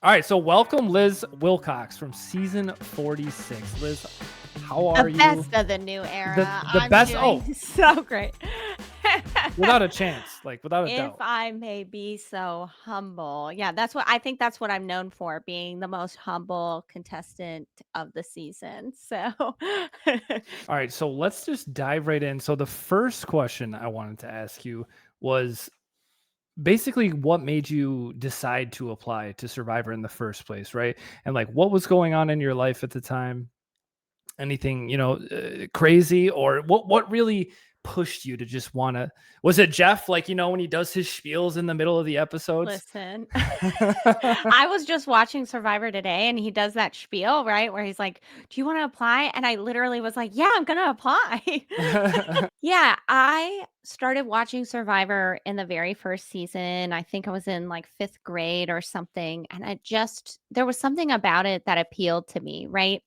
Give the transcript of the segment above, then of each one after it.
All right, so welcome Liz Wilcox from season 46. Liz, how The are you? best of the new The era. the I'm best. Oh, doing so great. without a chance, like without a If doubt. I may be so humble. Yeah, that's what I'm known for, being the most humble contestant of the season. So All right, so let's just dive right in. So the first question I wanted to ask you was basically what made you decide to apply to Survivor in the first place, right? And like what was going on in your life at the time? Anything, crazy, or what really pushed you to just want to, was it Jeff, like, when he does his spiels in the middle of the episodes? listen, I was just watching Survivor today and he does that spiel, right? Where he's like, "Do you want to apply?" And I literally was like, "Yeah, I'm going to apply." Yeah, I started watching Survivor in the very first season. I think I was in like 5th grade or something, and there was something about it that appealed to me, right?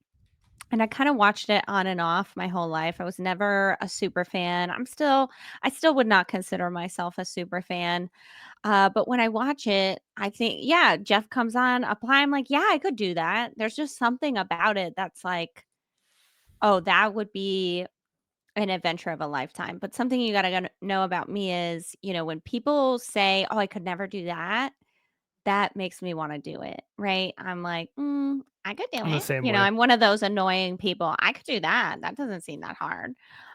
And I kind of watched it on and off my whole life. I was never a super fan. I still would not consider myself a super fan. But when I watch it, I think, yeah, Jeff comes on, apply. I'm like, yeah, I could do that. There's just something about it that's like, oh, that would be an adventure of a lifetime. But something you gotta know about me is, when people say, "Oh, I could never do that," that makes me wanna do it, right? I'm like, I could do I'm the it." same way. I'm one of those annoying people. I could do that. That doesn't seem that hard.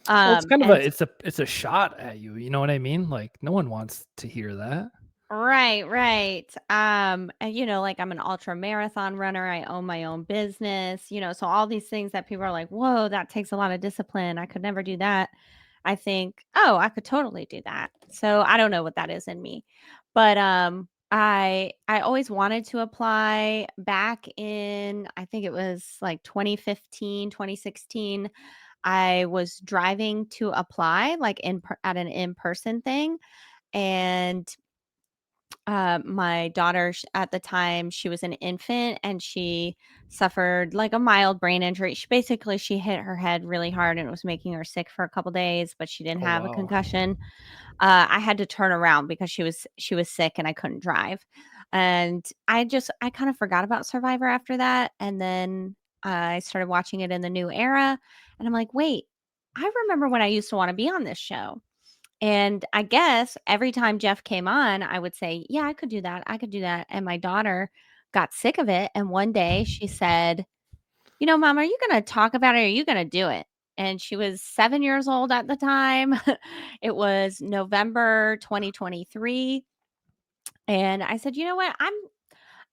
Well, it's kind of a And it's a shot at you, you know what I mean? Like no one wants to hear that. right, right. And like I'm an ultra marathon runner. I own my own business, so all these things that people are like, "Whoa, that takes a lot of discipline. I could never do that." I think, "Oh, I could totally do that." So I don't know what that is in me. But I always wanted to apply back in, I think it was like 2015, 2016. I was driving to apply like at an in-person thing, and my daughter, at the time, she was an infant and she suffered like a mild brain injury. She hit her head really hard and it was making her sick for a couple days, but she didn't Oh have a wow. concussion. I had to turn around because she was sick and I couldn't drive. And I kind of forgot about Survivor after that. And then I started watching it in the new era. And I'm like, wait, I remember when I used to want to be on this show. And I guess every time Jeff came on, I would say, "Yeah, I could do that. I could do that." And my daughter got sick of it. And one day she said, "Mom, are you going to talk about it or are you going to do it?" And she was 7 years old at the time. It was November 2023. And I said, "You know what? I'm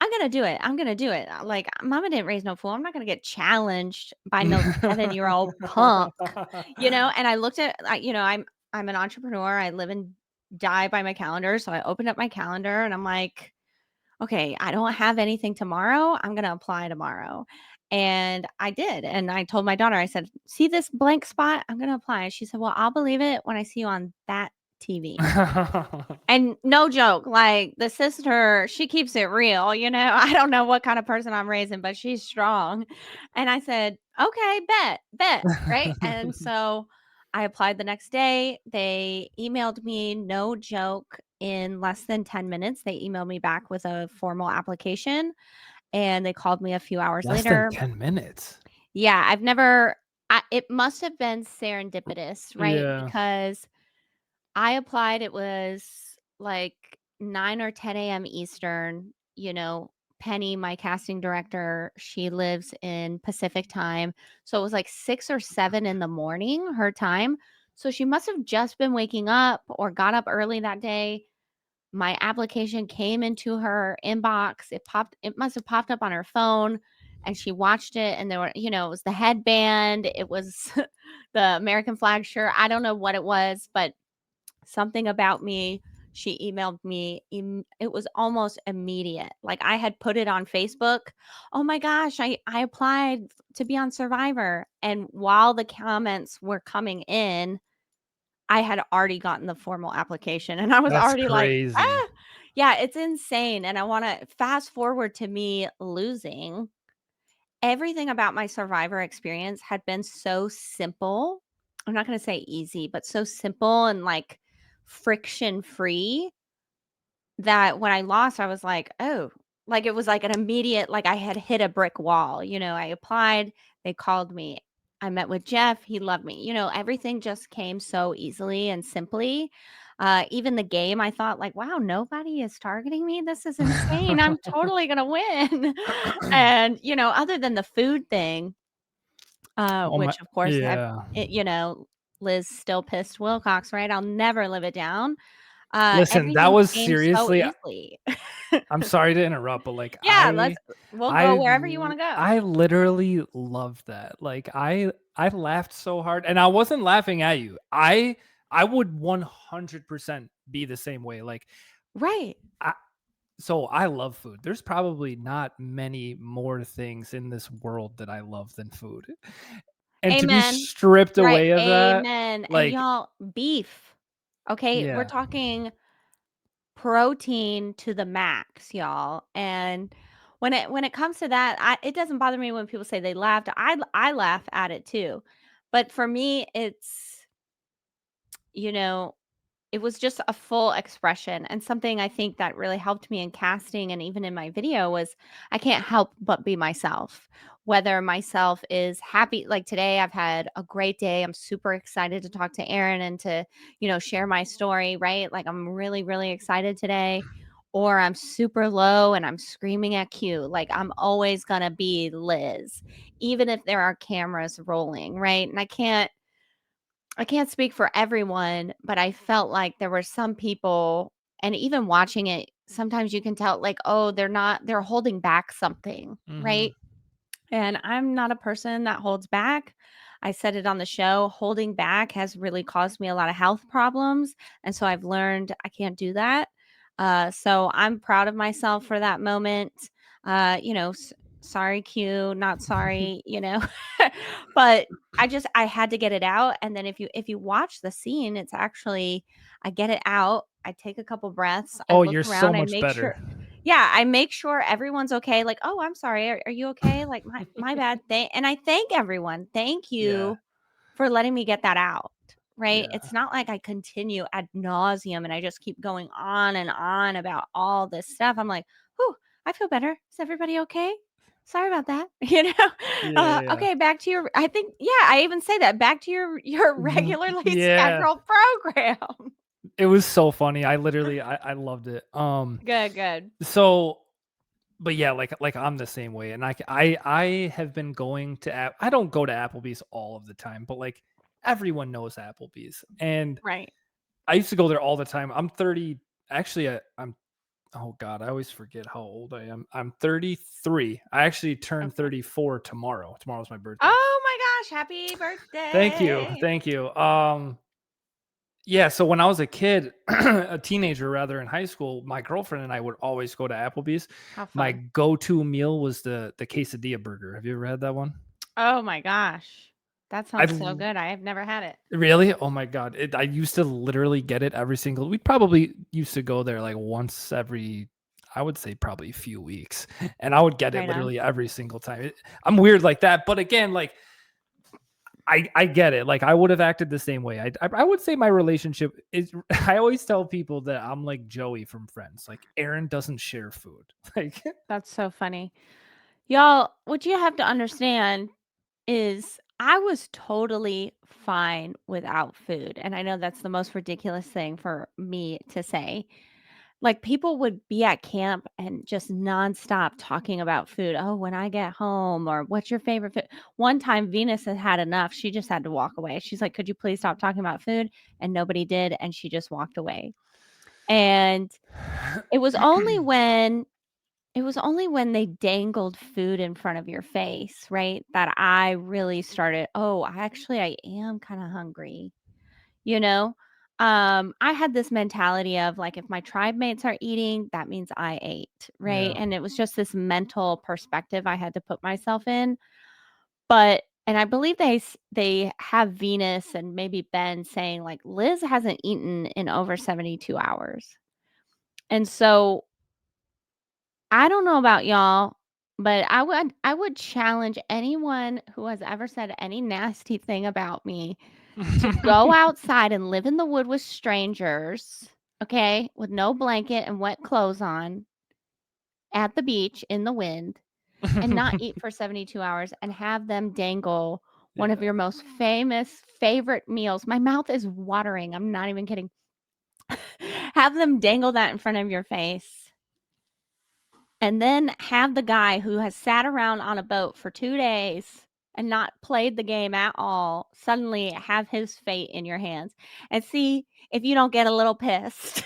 gonna do it. I'm gonna do it. Like, mama didn't raise no fool. I'm not gonna get challenged by no 7-year-old punk." And I looked at, I'm an entrepreneur. I live and die by my calendar. So I opened up my calendar and I'm like, okay, I don't have anything tomorrow. I'm gonna apply tomorrow. And I did. And I told my daughter, I said, "See this blank spot? I'm gonna apply." And she said, "Well, I'll believe it when I see you on that TV." And no joke, like, the sister, she keeps it real, I don't know what kind of person I'm raising, but she's strong. And I said, "Okay, bet," right? And so I applied the next day. They emailed me, no joke, in less than 10 minutes. They emailed me back with a formal application, and they called me a few hours Less than later. 10 minutes. Yeah, it must have been serendipitous, right? Yeah. Because I applied, it was like 9 or 10 a.m. Eastern. Penny, my casting director, she lives in Pacific time. So it was like 6 or 7 in the morning, her time. So she must have just been waking up or got up early that day. My application came into her inbox. It must have popped up on her phone, and she watched it, and it was the headband, it was the American flag shirt. I don't know what it was, but something about me, she emailed me, it was almost immediate. Like, I had put it on Facebook, "Oh my gosh, I applied to be on Survivor." And while the comments were coming in, I had already gotten the formal application, and I was That's already like, crazy. "Ah." Yeah, it's insane. And I wanna fast forward to me losing. Everything about my Survivor experience had been so simple. I'm not gonna say easy, but so simple and, like, friction free, that when I lost, I was like, "Oh." like, it was like an immediate, like, I had hit a brick wall, I applied, they called me. I met with Jeff, he loved me. Everything just came so easily and simply. Even the game, I thought like, "Wow, nobody is targeting me. This is insane. I'm totally gonna win." And, other than the food thing, Oh my which of course yeah. Liz still pissed Wilcox, right? I'll never live it down. Listen, that Everything was came so seriously easily. I'm sorry to interrupt, but, like, Yeah, we'll go wherever you wanna go. I literally love that. Like, I laughed so hard, and I wasn't laughing at you. I would 100% be the same way. Like, Right. I so I love food. There's probably not many more things in this world that I love than food. And to be Amen. stripped Right, away of that, amen, and like y'all, beef, okay? We're yeah. talking protein to the max, y'all, and when it comes to that, it doesn't bother me when people say they laughed. I laugh at it too, but for me, you know it was just a full expression, and something I think that really helped me in casting and even in my video was I can't help but be myself. Whether myself is happy, like today, I've had a great day. I'm super excited to talk to Aaron and to, share my story, right? Like I'm really, really excited today. Or I'm super low and I'm screaming at Q. Like I'm always gonna be Liz, even if there are cameras rolling, right? And I can't speak for everyone, but I felt like there were some people, and even watching it, sometimes you can tell, like, oh, they're holding back something, Mhm. right? And I'm not a person that holds back. I said it on the show, holding back has really caused me a lot of health problems. And so I've learned I can't do that. So I'm proud of myself for that moment. Sorry, Q, not sorry, but I had to get it out. And then if you watch the scene, it's actually I get it out. I take a couple breaths. I Oh, look you're so around. I much make sure better. yeah, I make sure everyone's okay, like, "Oh, I'm sorry, are you okay?" Like, "My bad, and I thank everyone, "Thank Yeah. you for letting me get that out," right? Yeah. It's not like I continue ad nauseum and I just keep going on and on about all this stuff. I'm like, "Whew, I feel better. Is everybody okay? Sorry about that." Yeah, yeah. Okay, back to your I think yeah, I even say that, "Back to your regularly Yeah. scheduled program." It was so funny. I literally I loved it. Good, good. So but yeah, like I'm the same way, and I have been going to I don't go to Applebee's all of the time, but like everyone knows Applebee's, and Right. I used to go there all the time. I'm 30. Actually, I'm oh god, I always forget how old I am. I'm 33. I actually turn Okay. 34 tomorrow. Tomorrow's my birthday. Oh my gosh, happy Thank you, birthday. thank you. Yeah, so when I was a kid, a teenager rather in high school, my girlfriend and I would always go to Applebee's. How My fun. go-to meal was the quesadilla burger. Have you ever had that one? Oh my gosh. That I sounds so good. I have never had it. really? Oh my god. I used to literally get it every single we probably used to go there like once every I would say probably a few weeks. And I would get it Right on. literally every single time. I'm weird like that, but again, like I get it. Like I would have acted the same way. I would say my relationship is. I always tell people that I'm like Joey from Friends. Like Aaron doesn't share food. Like That's so funny. Y'all, what you have to understand is I was totally fine without food. And I know that's the most ridiculous thing for me to say. Like, people would be at camp and just nonstop talking about food. "Oh, when I get home," or "What's your favorite food?" One time, Venus had had enough. She just had to walk away. She's like, "Could you please stop talking about food?" And nobody did, and she just walked away. And it was only when they dangled food in front of your face, right, that I really started, "Oh, I am kinda hungry." You know? I had this mentality of, like, if my tribe mates are eating, that means I ate, right? yeah. And it was just this mental perspective I had to put myself in. And I believe they have Venus and maybe Ben saying, like, "Liz hasn't eaten in over 72 hours." And so, I don't know about y'all, but I would challenge anyone who has ever said any nasty thing about me to go outside and live in the wood with strangers, okay, with no blanket and wet clothes on, at the beach in the wind and not eat for 72 hours and have them dangle one of Yeah. your most famous favorite meals. My mouth is watering. I'm not even kidding. Have them dangle that in front of your face. And then have the guy who has sat around on a boat for 2 days and not played the game at all suddenly have his fate in your hands and see if you don't get a little pissed.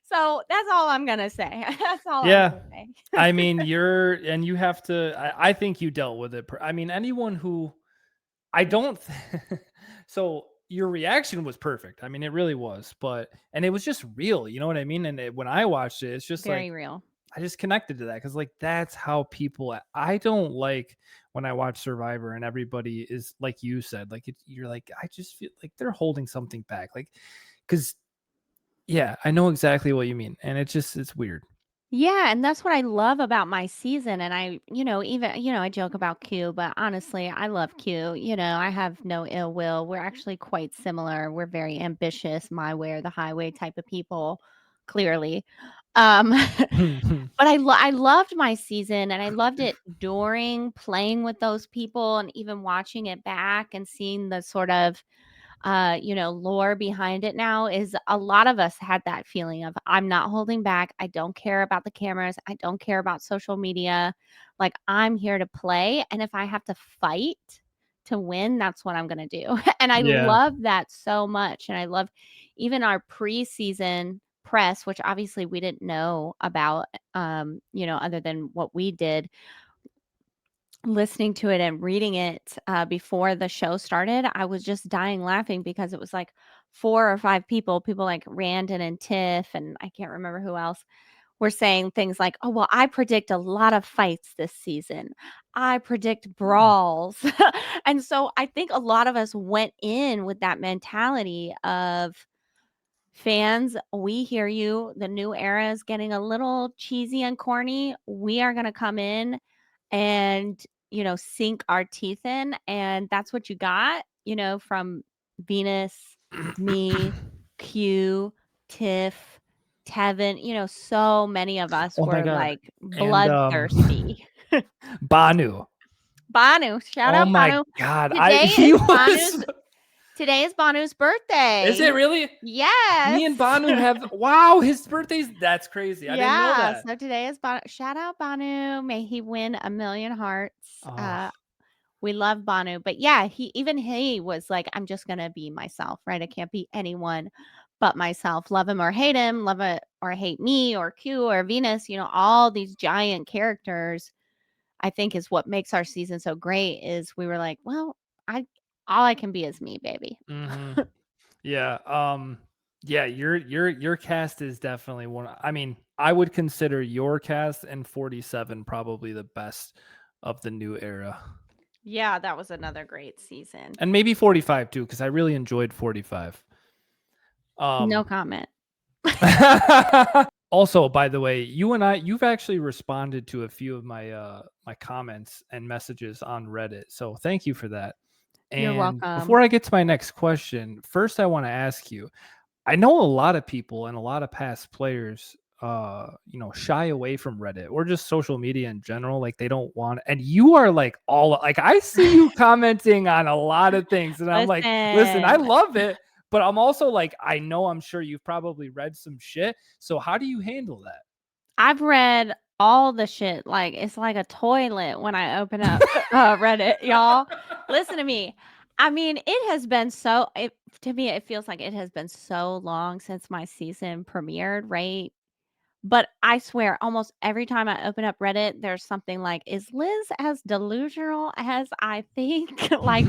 So, that's all I'm gonna say. That's all I'm Yeah. gonna say. I mean, you have to, I think you dealt with it. I mean, anyone who, I don't, so your reaction was perfect. I mean, it really was, and it was just real, you know what I mean? And when I watched it, it's just like, Very real. I just connected to that because, like, that's how people. I don't like when I watch Survivor and everybody is like you said, like you're like, I just feel like they're holding something back, like, because yeah, I know exactly what you mean, and it's weird. Yeah, and that's what I love about my season, and even I joke about Q, but honestly, I love Q. I have no ill will. We're actually quite similar. We're very ambitious, my way or the highway type of people, clearly. Um, but I loved my season, and I loved it during playing with those people and even watching it back and seeing the sort of lore behind it now is a lot of us had that feeling of I'm not holding back. I don't care about the cameras. I don't care about social media. Like I'm here to play. And if I have to fight to win, that's what I'm going to do. And I Yeah. love that so much. And I love even our preseason press, which obviously we didn't know about, other than what we did listening to it and reading it, before the show started, I was just dying laughing because it was like 4 or 5 people like Randon and Tiff, and I can't remember who else, were saying things like, "Oh, well, I predict a lot of fights this season. I predict Hmm. brawls." And so I think a lot of us went in with that mentality of fans, we hear you. The new era is getting a little cheesy and corny. We are going to come in and, sink our teeth in. And that's what you got, from Venus, me, Q, Tiff, Tevin. So many of us Oh my were god. like And bloodthirsty. Banu. Banu, shout Oh out my Banu. god. I Today he is was Banu's Is it birthday. really? Me and Yes. Banu have, wow, his birthday's, that's crazy. I didn't know Yeah, that. so today is shout out Banu, may he win a million hearts. Oh. We love Banu, but yeah, he was like, "I'm just gonna be myself, right? I can't be anyone but myself. Love him, love it or hate me or Q or Venus, all these giant characters, I think is what makes our season so great is we were like, "Well, I all I can be is me, baby." Mhm. Yeah, yeah, your cast is definitely one. I mean, I would consider your cast and 47 probably the best of the new era. Yeah, that was another great season. And maybe 45 too, because I really enjoyed 45. No Um comment. Also, by the way, you've actually responded to a few of my comments and messages on Reddit. So thank you for that. You're And welcome. before I get to my next question, first I want to ask you, I know a lot of people and a lot of past players shy away from Reddit or just social media in general, like they don't want, and you are like all like, I see you commenting on a lot of things and I'm like, listen, I Listen, love it, but I'm also like, I know, I'm sure you've probably read some shit. So how do you handle I've read all the shit, like, it's like a toilet when I open up, Reddit, y'all. Listen to me. I mean, it has been to me, it feels like it has been so long since my season premiered, right? But I swear, almost every time I open up Reddit, there's something like, "Is Liz as delusional as I think?" Like,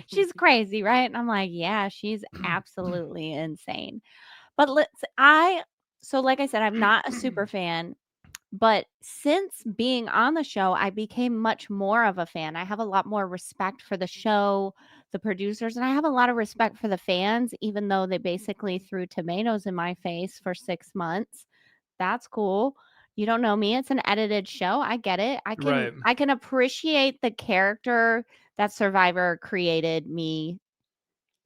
she's that? crazy, right? And I'm like, "Yeah, she's absolutely insane." But let's I so like I said, I'm not a super fan, but since being on the show, I became much more of a fan. I have a lot more respect for the show, the producers, and I have a lot of respect for the fans, even though they basically threw tomatoes in my face for 6 months. That's cool. You don't know me. It's an edited show. I get it. I can Right. I can appreciate the character that Survivor created me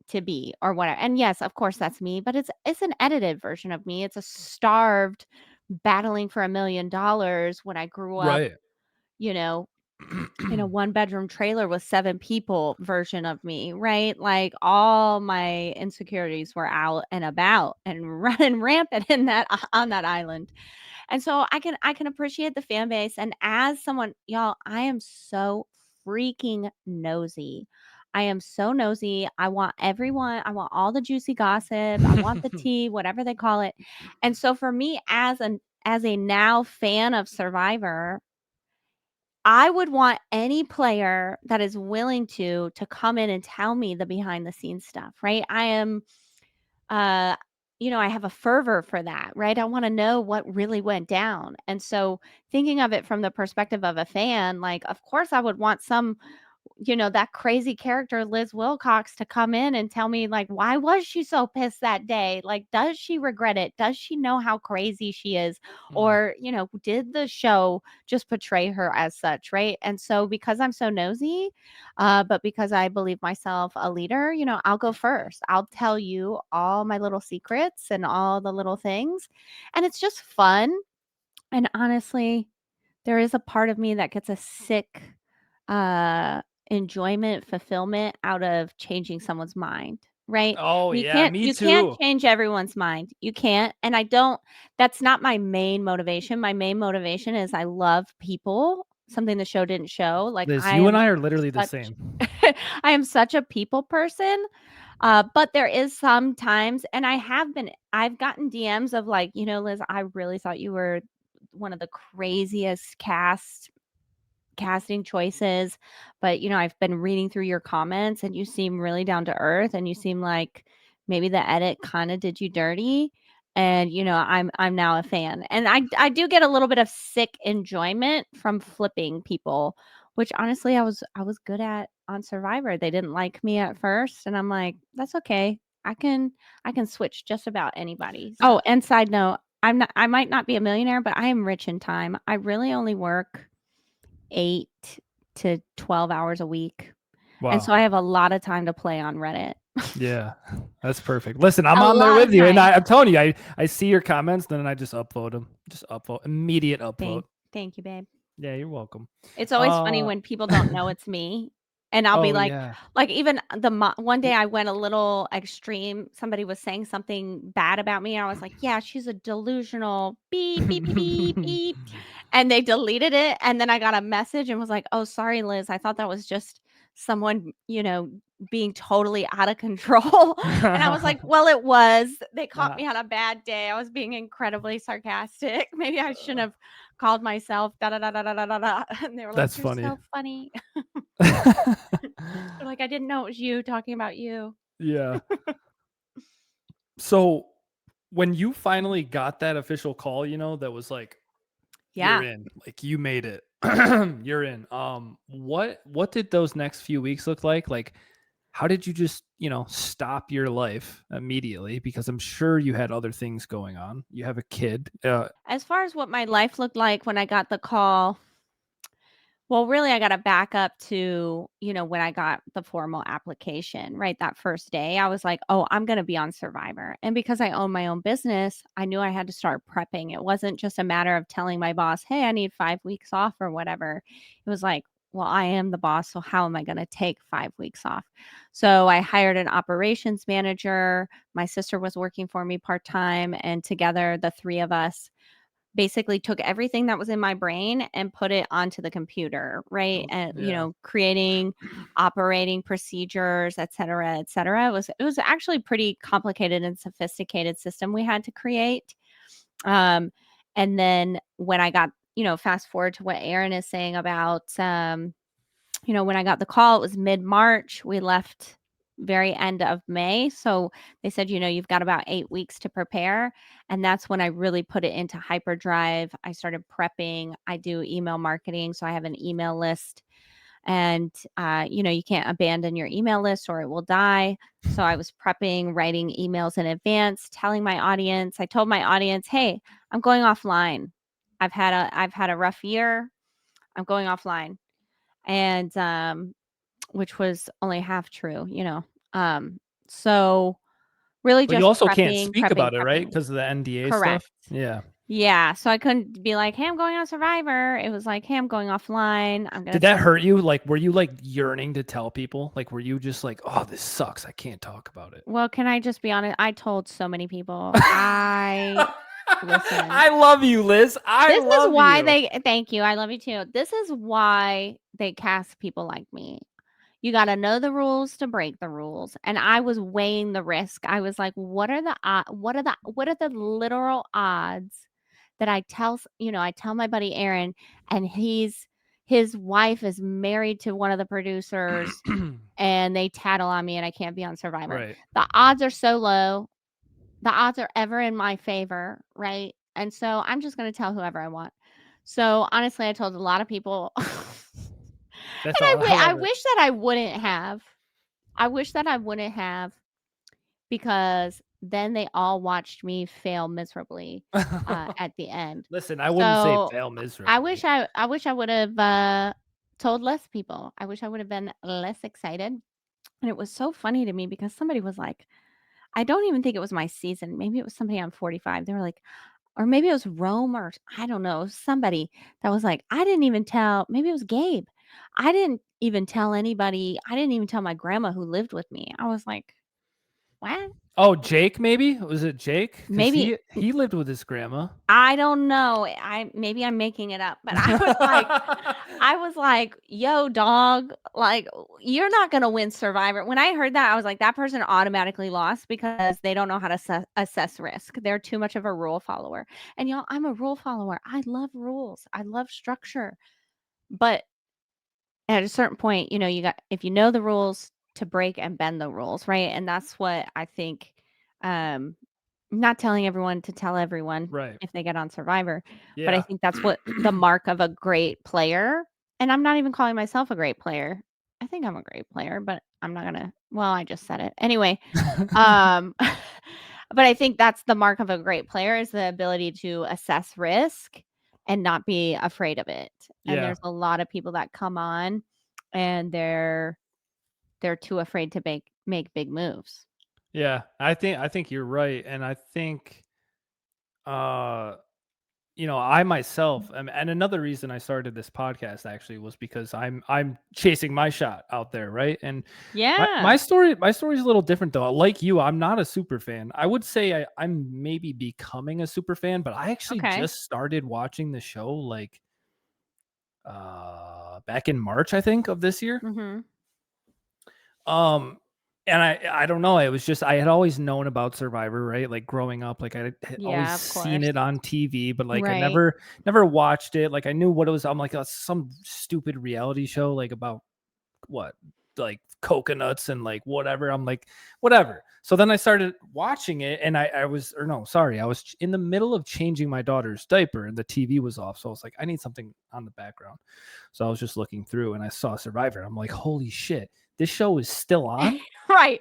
to be or whatever. And yes, of course that's me, but it's an edited version of me. It's a starved battling for $1 million when I grew up, Right. you know, in a one-bedroom trailer with 7 people version of me, right? Like, all my insecurities were out and about and running rampant in that on that island. And so I can appreciate the fan base, and as someone y'all, I am so freaking nosy. I am so nosy. I want all the juicy gossip, I want the tea, whatever they call it. And so for me as a now fan of Survivor, I would want any player that is willing to come in and tell me the behind the scenes stuff, right? I am uh I have a fervor for that, right? I want to know what really went down. And so thinking of it from the perspective of a fan, like of course I would want that crazy character Liz Wilcox to come in and tell me like why was she so pissed that day? Like does she regret it? Does she know how crazy she is? Mm. Or, did the show just portray her as such, right? And so because I'm so nosy, but because I believe myself a leader, I'll go first. I'll tell you all my little secrets and all the little things. And it's just fun. And honestly, there is a part of me that gets a sick, uh, enjoyment, fulfillment out of changing someone's mind, right? Oh, And yeah, me you can't too. change everyone's mind. You can't, and I don't that's not my main motivation. My main motivation is I love people, something the show didn't show. Like, Liz, I you and am I are literally the such same. I am such a people person, but there is sometimes and I've gotten DMs of like, "Liz, I really thought you were one of the craziest casting choices, but, I've been reading through your comments and you seem really down to earth and you seem like maybe the edit kinda did you dirty, and, I'm now a fan." And I do get a little bit of sick enjoyment from flipping people, which honestly I was good at on Survivor. They didn't like me at first, and I'm like, "That's okay. I can I can switch just about anybody." Oh, and side note, I might not be a millionaire, but I am rich in time. I really only work 8 to 12 hours a week. And so Wow. I have a lot of time to play on Reddit. Yeah, that's perfect. Listen, I'm A on there lot with of you, and time. I'm telling you, I see your comments, then I just upvote them. Just upvote, immediate upvote. Thank you, babe. Yeah, you're welcome. It's always funny Uh, when people don't know it's me, and I'll be oh like yeah. even one day I went a little extreme. Somebody was saying something bad about me, and I was like, "Yeah, she's a delusional beep, beep, beep, beep, beep." And they deleted it, and then I got a message and was like, "Oh, sorry, Liz. I thought that was just someone, being totally out of control." And I was like, "Well, it was. They caught Nah, me on a bad day. I was being incredibly sarcastic. Maybe I shouldn't have called myself da da da da da da da da." And they were like, that's "You're funny. so funny." They're like, "I didn't know it was you talking about you." Yeah. So when you finally got that official call, that was like, you're Yeah. in, like you made it. You're in. What did those next few weeks look like? Like, how did you just, stop your life immediately? Because I'm sure you had other things going on. You have a kid. As far as what my life looked like when I got the call, well, really, I gotta back up to, when I got the formal application, right? That first day, I was like, "Oh, I'm gonna be on Survivor." And because I own my own business, I knew I had to start prepping. It wasn't just a matter of telling my boss, "Hey, I need 5 weeks off," or whatever. It was like, "Well, I am the boss, so how am I gonna take 5 weeks off?" So I hired an operations manager. My sister was working for me part-time, and together, the 3 of us basically took everything that was in my brain and put it onto the computer, right? And Yeah. creating operating procedures, et cetera, et cetera. It was actually pretty complicated and sophisticated system we had to create. Um, and then when I got, fast forward to what Aaron is saying about when I got the call, it was mid-March. We left very end of May. So they said, you've got about 8 weeks to prepare. And that's when I really put it into hyperdrive. I started prepping. I do email marketing. So I have an email list. And, you can't abandon your email list or it will die. So I was prepping, writing emails in advance, telling my audience. I told my audience, hey, I'm going offline. I've had a rough year. I'm going offline. And which was only half true, Um, so really But you just also can't prepping, speak prepping, about it, right? prepping. Because of the NDA stuff. Correct. Yeah. Yeah, so I couldn't be like, "Hey, I'm going on Survivor." It was like, "Hey, I'm going offline. I'm gonna Did that send." hurt you? Like, were you like yearning to tell people? Like, were you just like, oh, this sucks. I can't talk about it. Well, can I just be honest? I told so many people. Listen. I love you, Liz. I This is love why you. they thank you, I love you too. This is why they cast people like me. You gotta know the rules to break the rules, and I was weighing the risk. I was like, what are the literal odds that I tell my buddy Aaron, and his wife is married to one of the producers, and they tattle on me, and I can't be on Survivor. Right. The odds are so low. The odds are ever in my favor, right? And so I'm just gonna tell whoever I want. So, honestly, I told a lot of people, and That's all. I I love it. wish that I wouldn't have. I wish that I wouldn't have, because then they all watched me fail miserably, at the end. Listen, I wouldn't say So, fail miserably. I wish I would've, told less people. I wish I would've been less excited, and it was so funny to me because somebody was like, I don't even think it was my season, maybe it was somebody on 45. They were like, or maybe it was Rome, or I don't know, somebody that was like, "I didn't even tell," maybe it was Gabe. "I didn't even tell anybody. I didn't even tell my grandma who lived with me." I was like, "What?" Oh, Jake, maybe? Was it Jake? Because Maybe he lived with his grandma. I don't know. Maybe I'm making it up, but I was like, "Yo, dog, like, you're not gonna win Survivor." When I heard that, I was like, "That person automatically lost because they don't know how to assess risk. They're too much of a rule follower." And y'all, I'm a rule follower. I love rules. I love structure. But at a certain point, you got if you know the rules, to break and bend the rules, right? And that's what I think. Um, not telling everyone to tell everyone Right. if they get on Survivor, but I Yeah. think that's what the mark of a great player. And I'm not even calling myself a great player. I think I'm a great player, but I'm not gonna. Well, I just said it anyway. Um, but I think that's the mark of a great player, is the ability to assess risk and not be afraid of it. And Yeah. there's a lot of people that come on and they're too afraid to make big moves. Yeah. I think you're right. And I think uh I myself and another reason I started this podcast actually was because I'm chasing my shot out there, right? And my Yeah. story is a little different though. Like you, I'm not a super fan. I would say I'm maybe becoming a super fan, but I actually Okay. just started watching the show like back in March, I think, of this year. Mhm. Um, and I don't know, it was just I had always known about Survivor, right? Like growing up, like I had always Yeah, of seen course. it on TV, but like I Right. never watched it. Like I knew what it was. I'm like, oh, some stupid reality show, like about what, like coconuts and like whatever. I'm like, whatever. So then I started watching it, and I was, or no, sorry, I was in the middle of changing my daughter's diaper, and the TV was off. So I was like, I need something on the background. So I was just looking through, and I saw Survivor. I'm like, holy shit, this show is still on. Right.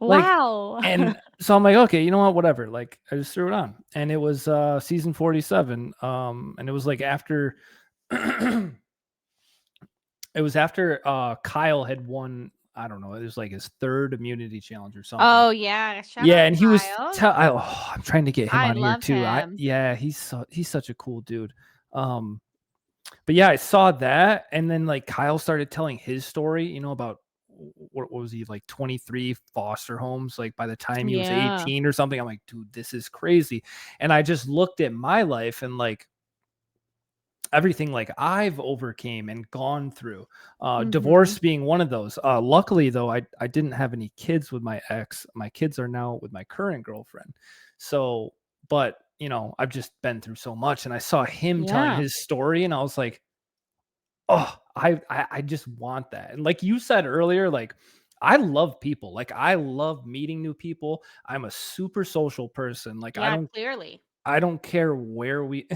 Like, Wow. and so I'm like, okay, you know what, whatever. Like, I just threw it on, and it was season 47. And it was like after it was after Kyle had won. I don't know. It was like his third immunity challenge or something. Oh, yeah. Shout Yeah, out and he was. Kyle. I'm trying to get him I on here love too. him. Yeah, he's such a cool dude. Um, but yeah, I saw that, and then like Kyle started telling his story. About what was he, like 23 foster homes, like by the time he was Yeah. 18 or something. I'm like, dude, this is crazy. And I just looked at my life and like everything like I've overcame and gone through. Mhm. Divorce being one of those. Luckily though, I didn't have any kids with my ex. My kids are now with my current girlfriend. So, but I've just been through so much, and I saw him telling Yeah. his story, and I was like, oh, I just want that. And like you said earlier, like I love people. Like I love meeting new people. I'm a super social person. Like I Yeah, don't clearly. I don't care where we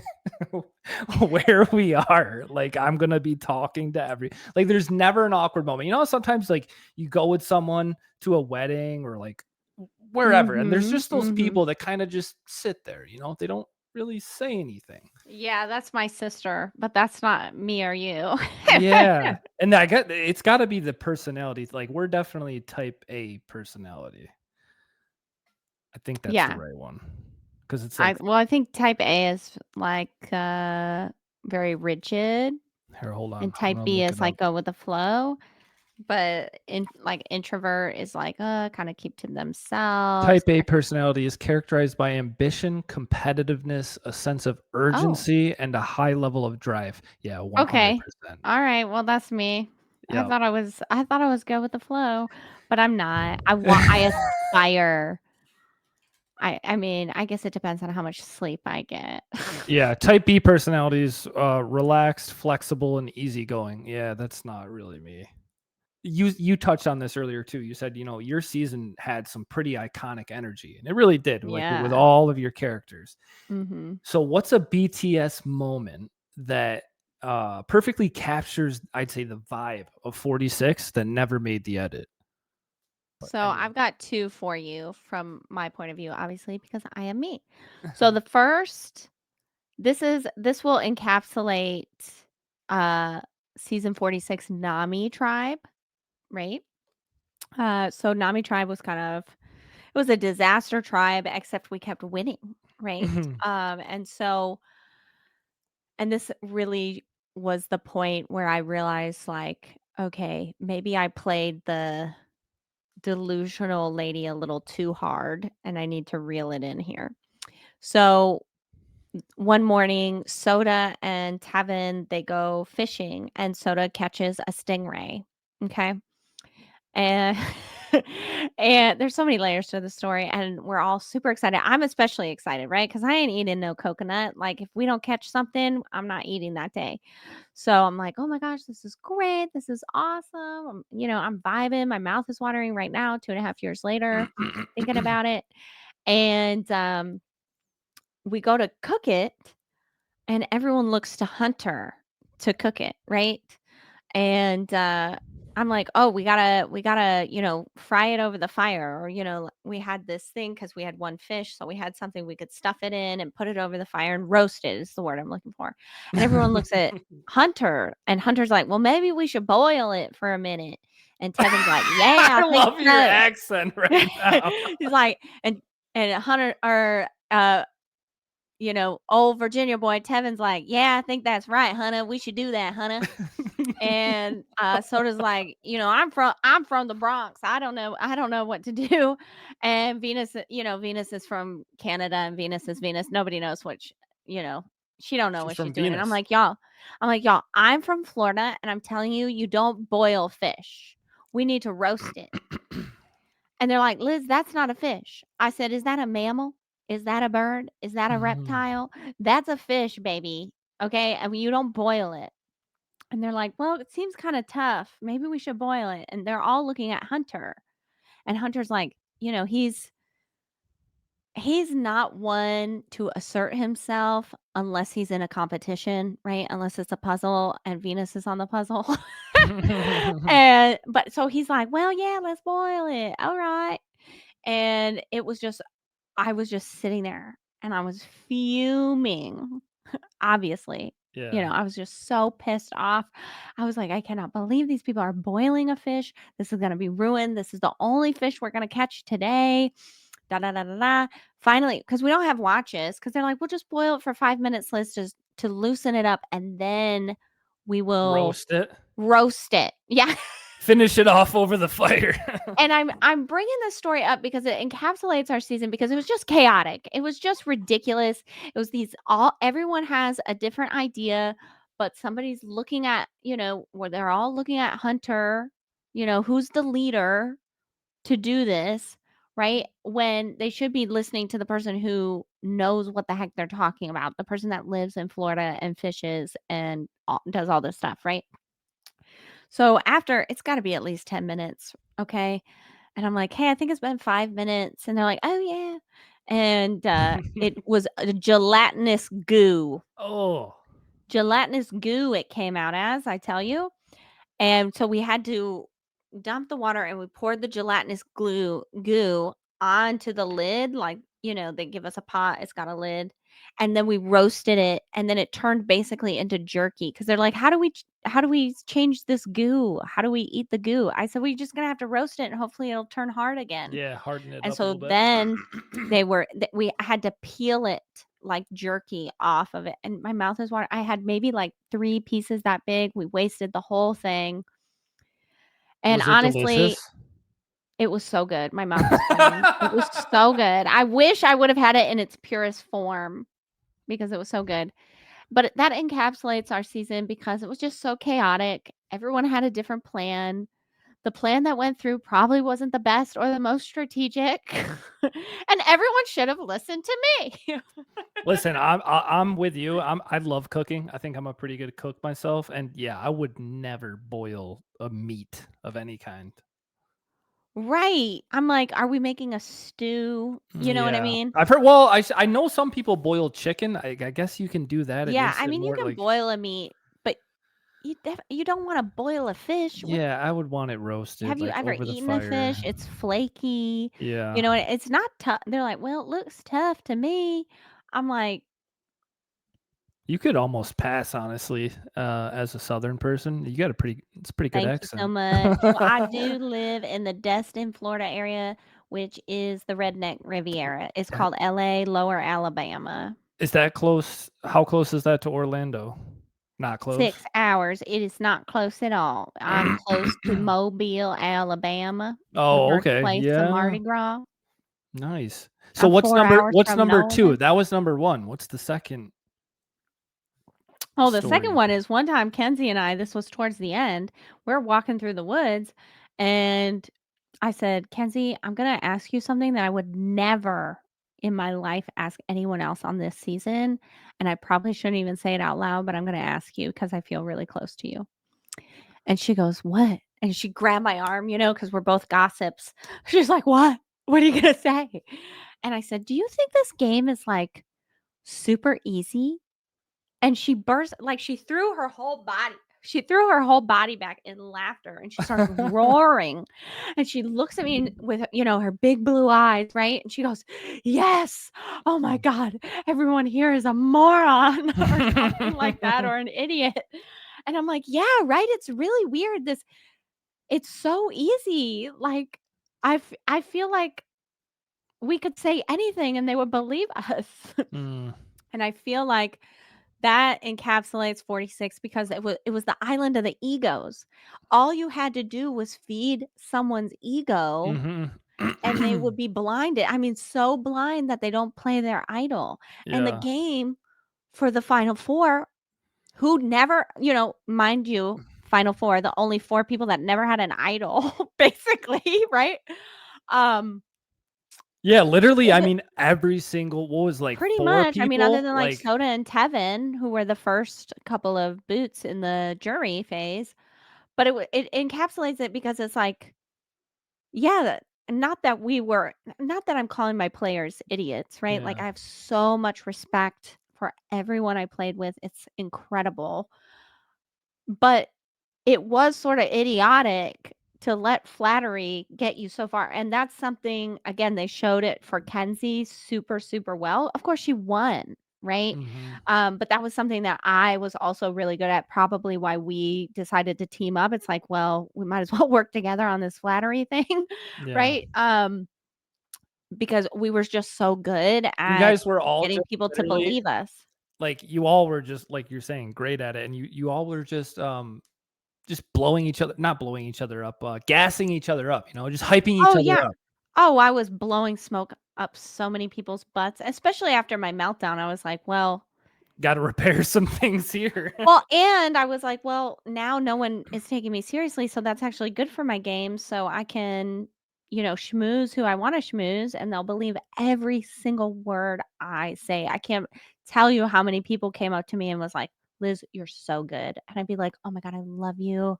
where we are. Like I'm gonna be talking to like there's never an awkward moment. Sometimes like you go with someone to a wedding or like wherever, and there's Mhm. just those Mhm. people that kind of just sit there, they don't really say anything. Yeah, that's my sister, but that's not me or you. Yeah, and I get it's got to be the personalities. Like we're definitely type A personality. I think that's the Yeah. right one. Because it's I like, well, I think type A is like very rigid, here, hold on. and I'm type gonna B look is it up. like go with the flow. But like introvert is like kind of keep to themselves. Type A personality is characterized by ambition, competitiveness, a sense of Oh, urgency, and a high level of drive. Yeah, okay. 100%. All right. Well, that's me. Yep. I thought I was go with the flow, but I'm not. I aspire. I mean, I guess it depends on how much sleep I get. Yeah, type B personalities, relaxed, flexible, and easygoing. Yeah, that's not really me. You touched on this earlier too. You said, your season had some pretty iconic energy, and it really did, like with Yeah. all of your characters. Mhm. So what's a BTS moment that perfectly captures, I'd say, the vibe of 46 that never made the edit? But So any I've got two for you from my point of view, obviously, because I am me. So the first, this will encapsulate uh season 46 Nami tribe, right? So Nami tribe was kind of it was a disaster tribe, except we kept winning, right? And so and this really was the point where I realized like, okay, maybe I played the delusional lady a little too hard and I need to reel it in here. So one morning, Soda and Tevin, they go fishing and Soda catches a stingray. Okay. And and there's so many layers to the story and we're all super excited. I'm especially excited, right? Because I ain't eating no coconut. Like if we don't catch something, I'm not eating that day. So I'm like, oh my gosh, this is great. This is awesome. I'm vibing. My mouth is watering right now, 2.5 years later, thinking about it. And we go to cook it, and everyone looks to Hunter to cook it, right? And I'm like, oh, we gotta, fry it over the fire. Or, we had this thing because we had one fish. So we had something we could stuff it in and put it over the fire and roast it is the word I'm looking for. And everyone looks at Hunter, and Hunter's like, well, maybe we should boil it for a minute. And Tevin's like, yeah, I I think love your so. accent right now. He's like, and Hunter or old Virginia boy Tevin's like, yeah, I think that's right, Hunter. We should do that, Hunter. And Soda's like, I'm from the Bronx. I don't know what to do. And Venus, Venus is from Canada, and Venus is Venus. Nobody knows you know, she don't know She's what she's from doing. And Venus. I'm like, y'all, I'm from Florida, and I'm telling you, you don't boil fish. We need to roast it. And they're like, Liz, that's not a fish. I said, is that a mammal? Is that a bird? Is that a Mhm. reptile? That's a fish, baby. Okay. I mean, you don't boil it. And they're like, well, it seems kind of tough. Maybe we should boil it. And they're all looking at Hunter. And Hunter's like, he's not one to assert himself unless he's in a competition, right? Unless it's a puzzle and Venus is on the puzzle. And but so he's like, well, yeah, let's boil it. All right. And I was just sitting there and I was fuming. Obviously, Yeah. I was just so pissed off. I was like, I cannot believe these people are boiling a fish. This is going to be ruined. This is the only fish we're going to catch today. Da da da da da. Finally, because we don't have watches, because they're like, we'll just boil it for 5 minutes, Liz, just to loosen it up, and then we will Roast it. roast it. Yeah. Finish it off over the fire. And I'm bringing this story up because it encapsulates our season because it was just chaotic. It was just ridiculous. It was these all everyone has a different idea, but somebody's looking at, where they're all looking at Hunter, who's the leader to do this, right? When they should be listening to the person who knows what the heck they're talking about, the person that lives in Florida and fishes and does all this stuff, right? So after it's got to be at least 10 minutes, okay? And I'm like, "Hey, I think it's been 5 minutes." And they're like, "Oh, yeah." And, it was a gelatinous goo. Oh. Gelatinous goo it came out as, I tell you. And so we had to dump the water and we poured the gelatinous goo onto the lid, like, they give us a pot, it's got a lid. and then we roasted it, and then it turned basically into jerky because they're like, how do we change this goo? How do we eat the goo?" I said, "We're just gonna have to roast it, and hopefully it'll turn hard again." Yeah, harden it And up a so little bit. then we had to peel it like jerky off of it, and my mouth is watering. I had maybe like 3 pieces that big. We wasted the whole thing, and Was it honestly, delicious? it was so good. My mouth is watering. It was so good. I wish I would have had it in its purest form because it was so good. But that encapsulates our season because it was just so chaotic. Everyone had a different plan. The plan that went through probably wasn't the best or the most strategic, and everyone should have listened to me. Listen, I'm with you. I love cooking. I think I'm a pretty good cook myself, and yeah, I would never boil a meat of any kind. Right. I'm like, "Are we making a stew?" You know what I Yeah, mean? I've heard. Well, I know some people boil chicken. I guess you can do that. It Yeah, makes I it mean, you more can like. boil a meat, but you don't wanna boil a fish. What Yeah, I would want it Have roasted you like ever over the eaten a fire. fish? It's flaky, Yeah. you know, and it's not tough. They're like, "Well, it looks tough to me." I'm like, You could almost pass, honestly, as a Southern person. You got it's a pretty good "Thank you so accent. much." Well, I do live in the Destin, Florida area, which is the Redneck Riviera. It's Ha called LA, Lower Alabama. Is that close? How close is that to Orlando? Not close? 6 hours. It is not close at all. I'm close to Mobile, Alabama, the Oh, okay. birthplace of Yeah, Mardi Gras. nice. So I'm 4 hours what's from number 2? Nolens. That was number 1. What's the second Oh, the second story? one is one time Kenzie and I, this was towards the end, we're walking through the woods and I said, "Kenzie, I'm gonna ask you something that I would never in my life ask anyone else on this season, and I probably shouldn't even say it out loud, but I'm gonna ask you because I feel really close to you." And she goes, "What?" And she grabbed my arm, you know, because 'cause we're both gossips. She's like, "What? What are you gonna say?" And I said, "Do you think this game is, like, super easy?" And she burst like, she threw her whole body back in laughter, and she starts roaring, and she looks at me with, you know, her big blue eyes, right? And she goes, "Yes! Oh my god, everyone here is a moron," or something like that, or an idiot. And I'm like, "Yeah, right? It's really weird, this it's so easy." Like, I feel like we could say anything and they would believe us. Mm, And I feel like that encapsulates 46 because it was the island of the egos. All you had to do was feed someone's ego mhm. and they would be blinded. I mean, so blind that they don't play their idol. And the Yeah. game for the final four, who never, you know, mind you, final four, the only four people that never had an idol, basically, right? Um, Yeah, literally, I it mean, every single what was, like, Pretty 4 much. I mean, other people? than, like, Like, Soda and Tevin, who were the first couple of boots in the jury phase, but it encapsulates it because it's like, yeah, not that I'm calling my players idiots, right? Like, yeah. I have so much respect for everyone I played with, it's incredible, but it was sorta idiotic to let flattery get you so far, and that's something again, they showed it for Kenzie super, super well. Of course, she won, right? Mhm. But that was something that I was also really good at, probably why we decided to team up. It's like, well, we might as well work together on this flattery thing, Yeah. right? Because we were just so good You at guys were all getting just people to literally believe us. like, you all were just like you're saying, great at it, and you all were just blowing each other not blowing each other up, gassing each other up, just hyping each Oh, other yeah. up. Oh, I was blowing smoke up so many people's butts, especially after my meltdown. I was like, Gotta repair some things here. and I was like, well, now no one is taking me seriously, so that's actually good for my game. So I can, you know, schmooze who I want to schmooze, and they'll believe every single word I say. I can't tell you how many people came up to me and was like, "Liz, you're so good." And I'd be like, "Oh my God, I love you.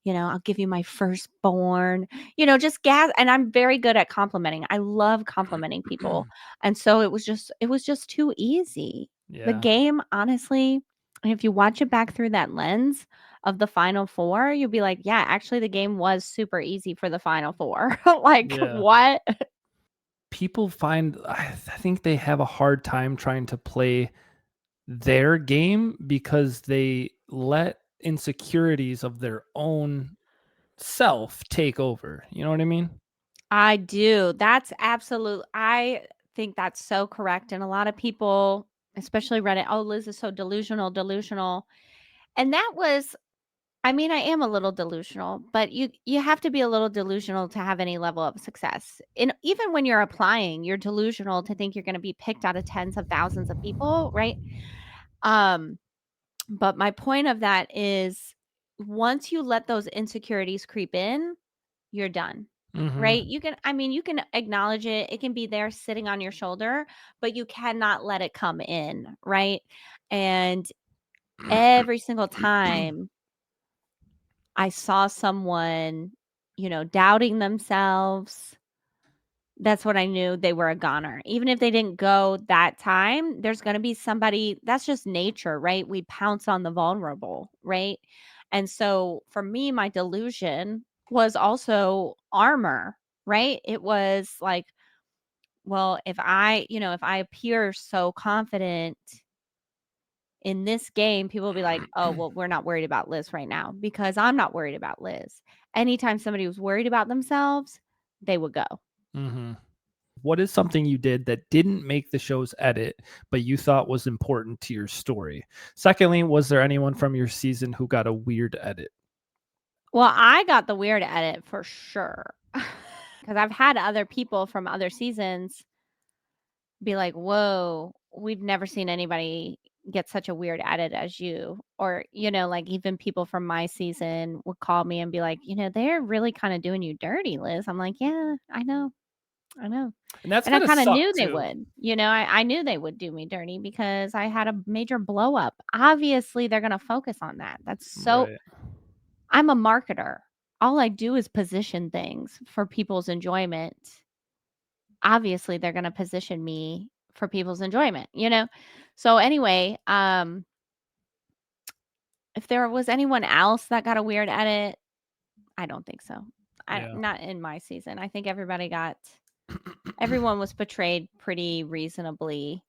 You know, I'll give you my firstborn." You know, just gas. And I'm very good at complimenting. I love complimenting people. And so it was just too easy. The Yeah, game, honestly, and if you watch it back through that lens of the Final Four, you'll be like, "Yeah, actually the game was super easy for the Final Four." Like, yeah. what? people find I think they have a hard time trying to play their game because they let insecurities of their own self take over. You know what I mean? I do. That's absolute I think that's so correct, and a lot of people, especially Reddit, "Oh, Liz is so delusional, delusional." And that was I mean, I am a little delusional, but you have to be a little delusional to have any level of success. And even when you're applying, you're delusional to think you're gonna be picked out of tens of thousands of people, right? Um, but my point of that is once you let those insecurities creep in, you're done. Right? Mhm. You can I mean, you can acknowledge it. It can be there sitting on your shoulder, but you cannot let it come in, right? And every single time I saw someone, doubting themselves, that's when I knew they were a goner. Even if they didn't go that time, there's going to be somebody that's just nature, right? We pounce on the vulnerable, right? And so for me, my delusion was also armor, right? It was like, well, if I appear so confident in this game, people will be like, "Oh, well, we're not worried about Liz right now because I'm not worried about Liz." Anytime somebody was worried about themselves, they would go. Mhm. What is something you did that didn't make the show's edit, but you thought was important to your story? Secondly, was there anyone from your season who got a weird edit? Well, I got the weird edit for sure because I've had other people from other seasons be like, "Whoa, we've never seen anybody get such a weird edit as you." Or, like even people from my season would call me and be like, "They're really kind of doing you dirty, Liz." I'm like, "Yeah, I know. I know." And that's And I gotta kinda suck knew they too. would, I knew they would do me dirty because I had a major blow up. Obviously, they're gonna focus on that. Right. I'm a marketer. All I do is position things for people's enjoyment. Obviously, they're gonna position me for people's enjoyment, you know? So, anyway, if there was anyone else that got a weird edit, I don't think so. I Yeah. not in my season. I think everyone was portrayed pretty reasonably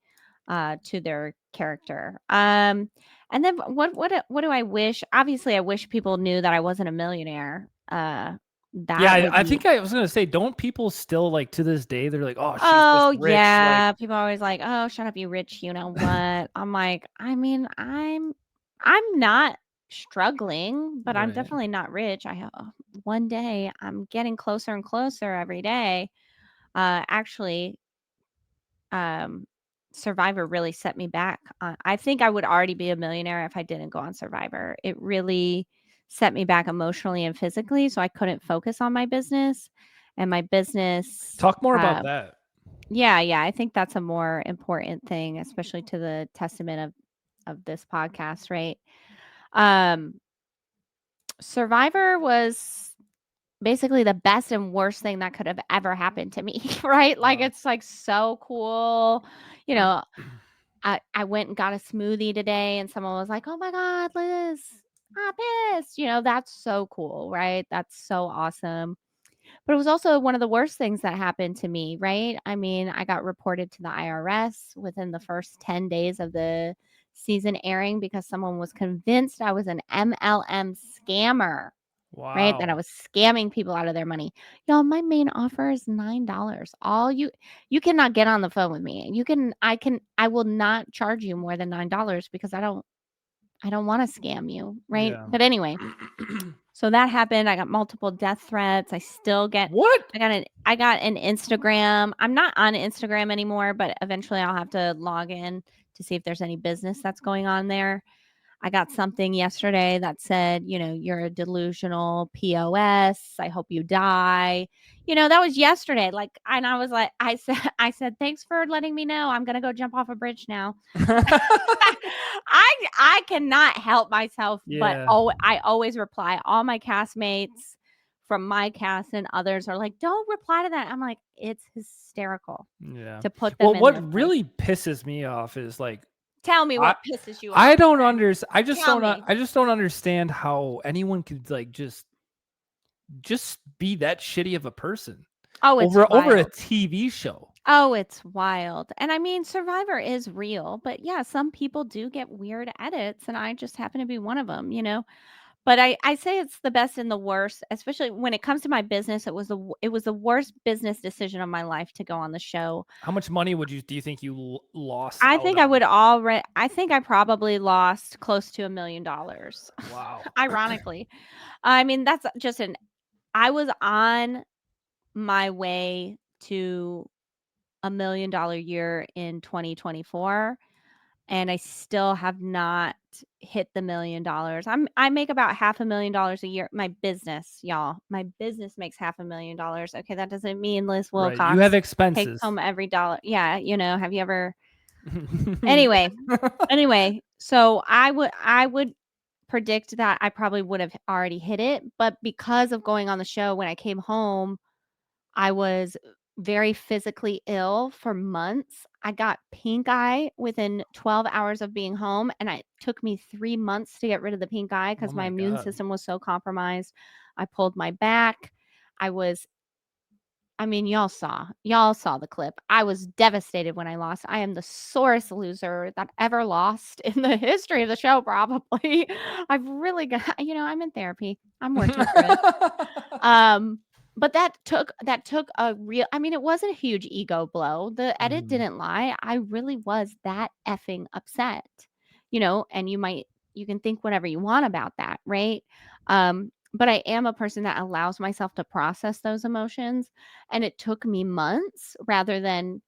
to their character. And then what do I wish? Obviously, I wish people knew that I wasn't a millionaire. Yeah, That would I be think I was gonna say, don't people still like to this day? They're like, "Oh, she's this Oh rich." Like, yeah, people are always like, "Oh, shut up, you rich, you know what?" I'm like, I mean, I'm not struggling, but I'm right. definitely not rich. One day I'm getting closer and closer every day. Actually, um, Survivor really set me back. I think I would already be a millionaire if I didn't go on Survivor. It really set me back emotionally and physically, so I couldn't focus on my business. And my business, Talk more about that. yeah, yeah, I think that's a more important thing, especially to the testament of this podcast, right? Um, Survivor was basically the best and worst thing that could have ever happened to me, right? Like Wow. it's like so cool. You know, I went and got a smoothie today and someone was like, "Oh my god, Liz, I'm pissed." That's so cool, right? That's so awesome. But it was also one of the worst things that happened to me, right? I mean, I got reported to the IRS within the first 10 days of the season airing because someone was convinced I was an MLM scammer, right? That I Wow. was scamming people out of their money. Y'all, my main offer is $9. All you cannot get on the phone with me. I will not charge you more than $9 because I don't want to scam you, right? Yeah. But anyway, so that happened. I got multiple death threats. What? I got an Instagram. I'm not on Instagram anymore, but eventually I'll have to log in to see if there's any business that's going on there. I got something yesterday that said, "You're a delusional POS. I hope you die." That was yesterday. Like, and I was like, I said, "Thanks for letting me know. I'm gonna go jump off a bridge now." I cannot help myself, but Yeah. I always reply. All my castmates from my cast and others are like, "Don't reply to that." I'm like, it's hysterical Yeah. to put them Well, in their what place. really pisses me off is like Tell me I what pisses you I off. don't understand. Tell me. I just don't understand how anyone could like just be that shitty of a person Oh, it's over a wild. TV show. Oh, it's wild. And I mean, Survivor is real, but yeah, some people do get weird edits, and I just happen to be one of them, you know? But I say it's the best and the worst, especially when it comes to my business. It was the worst business decision of my life to go on the show. How much money do you think you lost out on? I think I probably lost close to $1,000,000. Wow. Ironically. I mean, that's just an I was on my way to $1,000,000 year in 2024, and I still have not hit the $1,000,000. I make about half $1,000,000 a year. My business, y'all, my business makes half $1,000,000. Okay, that doesn't mean Liz Right. You have Wilcox takes expenses. home every dollar. Yeah, have you ever anyway, anyway, so I would predict that I probably would have already hit it, but because of going on the show, when I came home, I was very physically ill for months. I got pink eye within 12 hours of being home, and it took me 3 months to get rid of the pink eye Oh because my my immune god. system was so compromised. I pulled my back. I was I mean, y'all saw the clip. I was devastated when I lost. I am the sorest loser that ever lost in the history of the show, probably. I've really got I'm in therapy. I'm working through it. Um, but that took a real I mean, it wasn't a huge ego blow. The edit Mhm. didn't lie. I really was that effing upset. And you can think whatever you want about that, right? But I am a person that allows myself to process those emotions, and it took me months rather than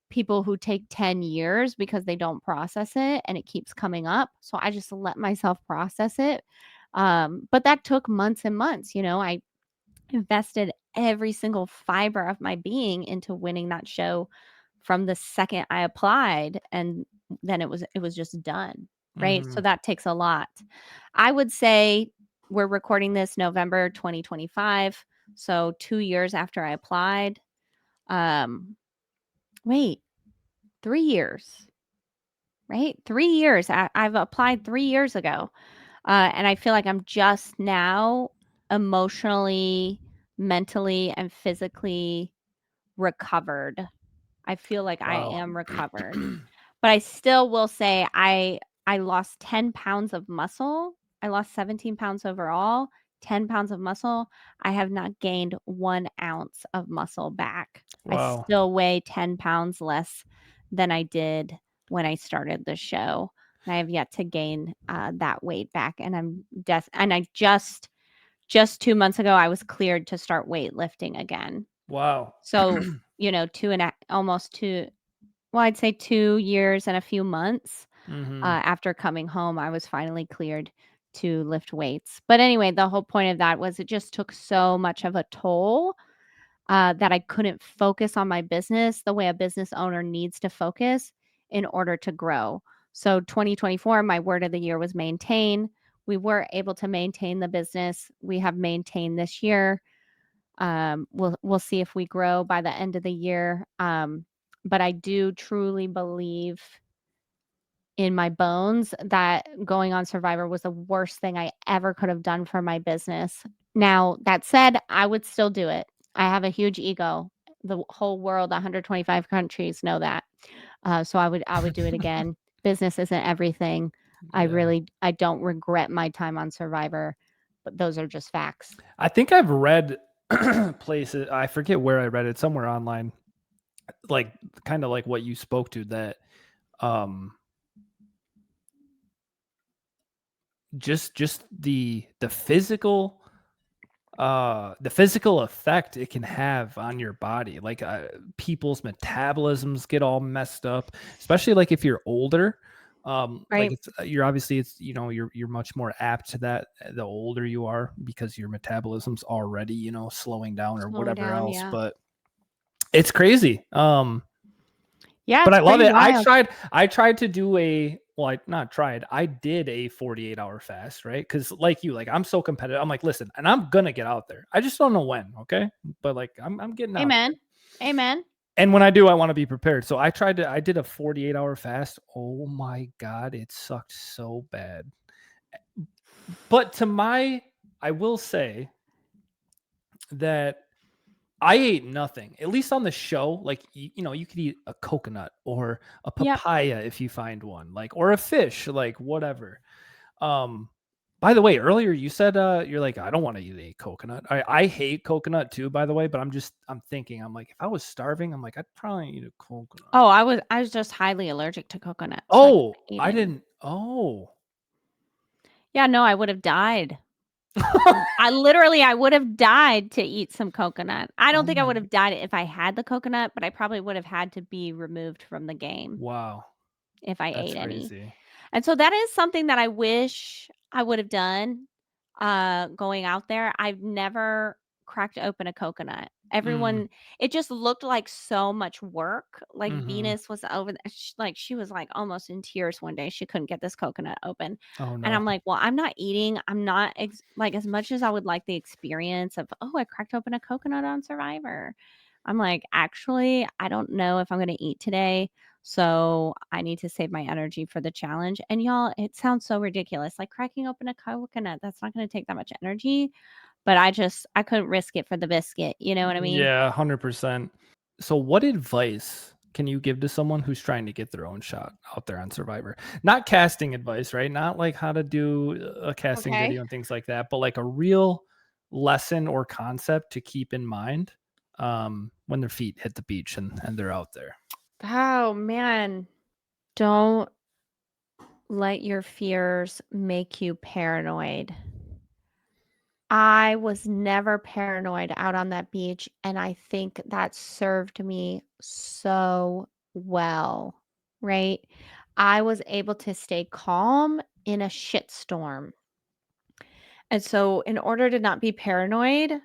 people who take 10 years because they don't process it and it keeps coming up. So I just let myself process it. But that took months and months. I invested every single fiber of my being into winning that show from the second I applied, and then it was just done, right? So Mhm. that takes a lot. I would say we're recording this November 2025, so 2 years after I applied. Um wait, 3 years, right? 3 years. I've applied 3 years ago. And I feel like I'm just now emotionally, mentally, and physically recovered. I feel like I Wow. am recovered. But I still will say I lost 10 pounds of muscle. I lost 17 pounds overall, 10 pounds of muscle. I have not gained 1 ounce of muscle back. I Wow. still weigh 10 pounds less than I did when I started the show. And I have yet to gain that weight back. And I just 2 months ago I was cleared to start weightlifting again. Wow. So, 2 and almost 2 well, I'd say 2 years and a few months, Mhm. after coming home, I was finally cleared to lift weights. But anyway, the whole point of that was it just took so much of a toll, that I couldn't focus on my business the way a business owner needs to focus in order to grow. So 2024, my word of the year was maintain. We were able to maintain the business. We have maintained this year. We'll see if we grow by the end of the year. But I do truly believe in my bones that going on Survivor was the worst thing I ever could have done for my business. Now, that said, I would still do it. I have a huge ego. The whole world, 125 countries know that. So I would do it again. Business isn't everything. Yeah. I don't regret my time on Survivor, but those are just facts. I think I've read places, I forget where I read it, somewhere online, like kind of like what you spoke to, that um just the physical effect it can have on your body, like people's metabolisms get all messed up, especially like if you're older. Like Right. you're obviously, it's you're much more apt to that, the older you are, because your metabolism's already slowing down or Slowing whatever down, else. yeah. But it's crazy. Yeah, But it's I love pretty it. wild. I tried to do a well, I not tried. I did a 48-hour fast, right? Cuz like you, like I'm so competitive. I'm like, "Listen, and I'm going to get out there. I just don't know when, okay? But like I'm getting out there. Amen. Amen. And when I do, I want to be prepared." So I did a 48-hour fast. Oh my god, it sucked so bad. But I will say that I ate nothing. At least on the show, like you could eat a coconut or a Yep. papaya if you find one, like or a fish, like whatever. Um, by the way, earlier you said you're like, I don't want to eat a coconut. I hate coconut too, by the way, but I'm thinking, I'm like, if I was starving, I'm like, I'd probably eat a coconut. Oh, I was just highly allergic to coconut, so I Oh, couldn't eat I it. didn't. Oh. Yeah, no, I would have died. I would have died to eat some coconut. I Oh don't think I would my. have died if I had the coconut, but I probably would have had to be removed from the game Wow. if I That's ate any. crazy. And so that is something that I wish I would have done, going out there. I've never cracked open a coconut. Mm. Everyone it just looked like so much work. Like Mhm. Venus was over th she was, like, almost in tears one day. She couldn't get this coconut open. Oh And no. I'm like, "Well, I'm not eating. I'm not like, as much as I would like the experience of, oh, I cracked open a coconut on Survivor." I'm like, "Actually, I don't know if I'm gonna eat today. So I need to save my energy for the challenge." And y'all, it sounds so ridiculous. Like cracking open a coconut, that's not going to take that much energy. But I couldn't risk it for the biscuit. You know what I mean? Yeah, 100%. So what advice can you give to someone who's trying to get their own shot out there on Survivor? Not casting advice, right? Not like how to do a casting Okay. video and things like that, but like a real lesson or concept to keep in mind when their feet hit the beach and they're out there. Oh man. Don't let your fears make you paranoid. I was never paranoid out on that beach, and I think that served me so well, right? I was able to stay calm in a shitstorm. And so, in order to not be paranoid,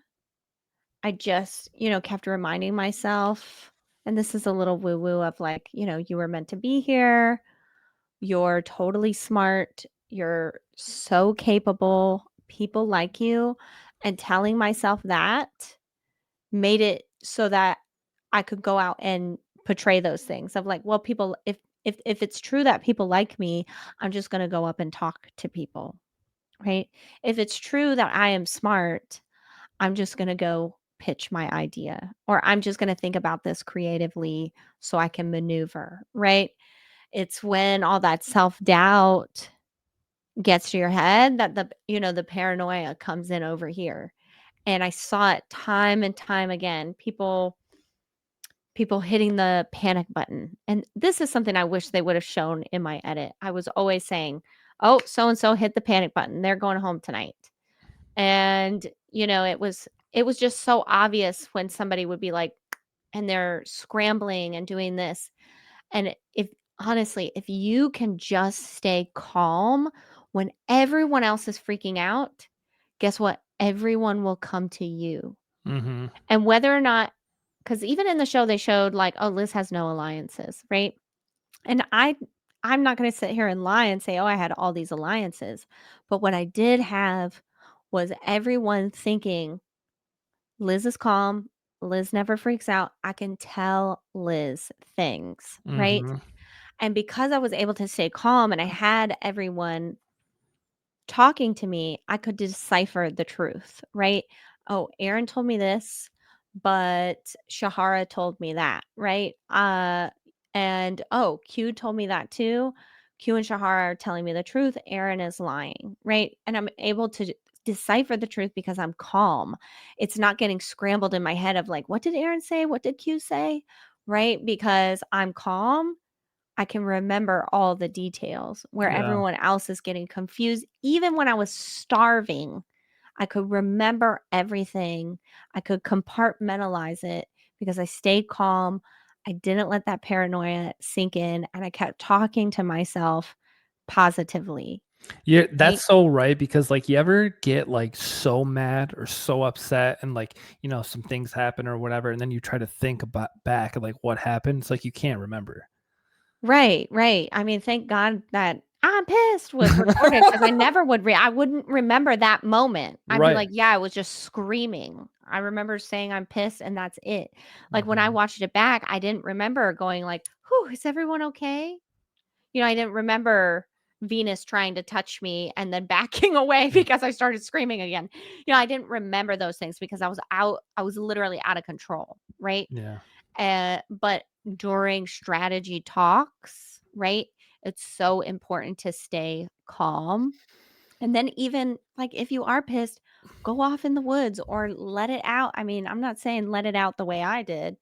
I just, kept reminding myself, and this is a little woo woo of like, you were meant to be here. You're totally smart. You're so capable. People like you. And telling myself that made it so that I could go out and portray those things of like, well, people, if it's true that people like me, I'm just going to go up and talk to people, right? If it's true that I am smart, I'm just going to go pitch my idea, or I'm just going to think about this creatively so I can maneuver, right? It's when all that self-doubt gets to your head that the paranoia comes in over here. And I saw it time and time again. People hitting the panic button. And this is something I wish they would have shown in my edit. I was always saying, "Oh, so and so hit the panic button. They're going home tonight." And, it was just so obvious when somebody would be like and they're scrambling and doing this. And if honestly, if you can just stay calm when everyone else is freaking out, guess what? Everyone will come to you. Mhm. And whether or not, because even in the show, they showed like, oh, Liz has no alliances, right? And I'm not going to sit here and lie and say, oh, I had all these alliances. But what I did have was everyone thinking, Liz is calm. Liz never freaks out. I can tell Liz things, right? Mhm. And because I was able to stay calm and I had everyone talking to me, I could decipher the truth, right? Oh, Aaron told me this, but Shahara told me that, right? And oh, Q told me that too. Q and Shahara are telling me the truth. Aaron is lying, right? And I'm able to decipher the truth because I'm calm. It's not getting scrambled in my head of like, what did Aaron say? What did Q say? Right? Because I'm calm, I can remember all the details where Yeah. everyone else is getting confused. Even when I was starving, I could remember everything. I could compartmentalize it because I stayed calm. I didn't let that paranoia sink in and I kept talking to myself positively, Yeah, that's right? so right because like you ever get like so mad or so upset and like, some things happen or whatever and then you try to think about back like what happened, it's like you can't remember. Right, right. I mean, thank God that "I'm pissed" was recorded because I wouldn't remember that moment. I'd be Right. like, "Yeah, I was just screaming." I remember saying, "I'm pissed," and that's it. Like, when I Mhm. watched it back, I didn't remember going like, "Whew, is everyone okay?" I didn't remember Venus trying to touch me and then backing away because I started screaming again. I didn't remember those things because I was literally out of control, right? Yeah. But during strategy talks, right? It's so important to stay calm. And then even like if you are pissed, go off in the woods or let it out. I mean, I'm not saying let it out the way I did.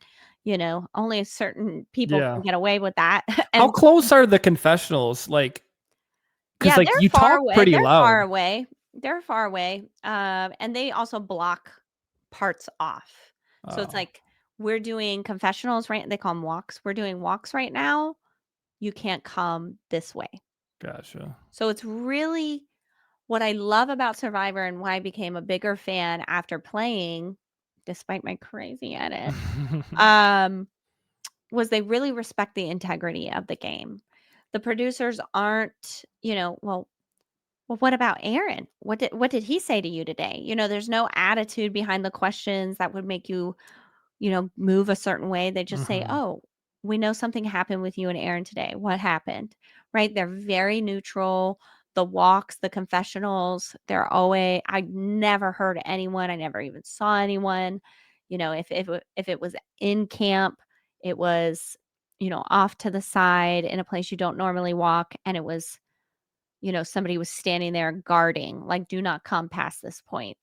Only certain people can Yeah. get away with that. How And close are the confessionals? Like, because yeah, like, they're you far talk away. pretty They're far loud. away. They're far away. And they also block parts off. So it's Oh, like we're doing confessionals, right? They call them walks. We're doing walks right now. You can't come this way. gotcha. So it's really what I love about Survivor and why I became a bigger fan after playing, despite my crazy edit, um, was they really respect the integrity of the game. The producers aren't, well, what about Aaron? What did he say to you today? There's no attitude behind the questions that would make you move a certain way. They just say, Mhm. "Oh, we know something happened with you and Aaron today. What happened?" Right? They're very neutral. The walks, the confessionals, they're always I never heard anyone. I never even saw anyone. If it was in camp, it was, off to the side in a place you don't normally walk and it was somebody was standing there guarding, like, "Do not come past this point,"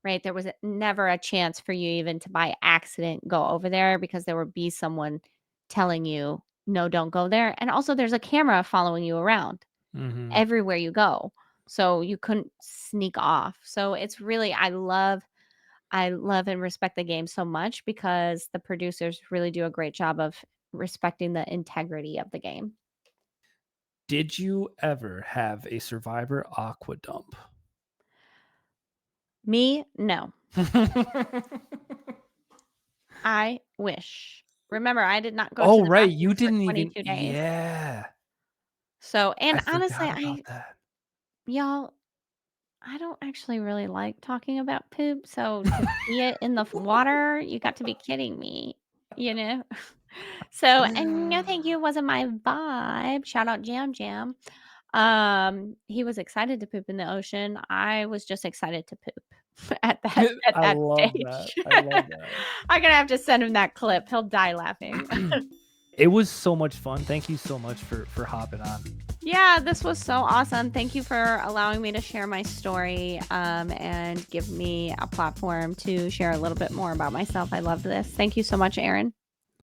right? There was never a chance for you even to by accident go over there because there would be someone telling you, "No, don't go there." And also there's a camera following you around Mhm. everywhere you go. So you couldn't sneak off. So it's really I love and respect the game so much because the producers really do a great job of respecting the integrity of the game. Did you ever have a Survivor aqua dump? Me, no. I wish. Remember, I did not go to Oh, the right, you bathroom for didn't even 22 days. yeah, So I and honestly, forgot about that. y'all, I don't actually really like talking about poop, so to see it in the water, you got to be kidding me, you know? So and no thank you, wasn't my vibe. Shout out Jam Jam. He was excited to poop in the ocean. I was just excited to poop at I that love that, stage. I love that. I'm gonna have to send him that clip. He'll die laughing. It was so much fun. Thank you so much for hopping on. Yeah, this was so awesome. Thank you for allowing me to share my story and give me a platform to share a little bit more about myself. I love this. Thank you so much, Aaron.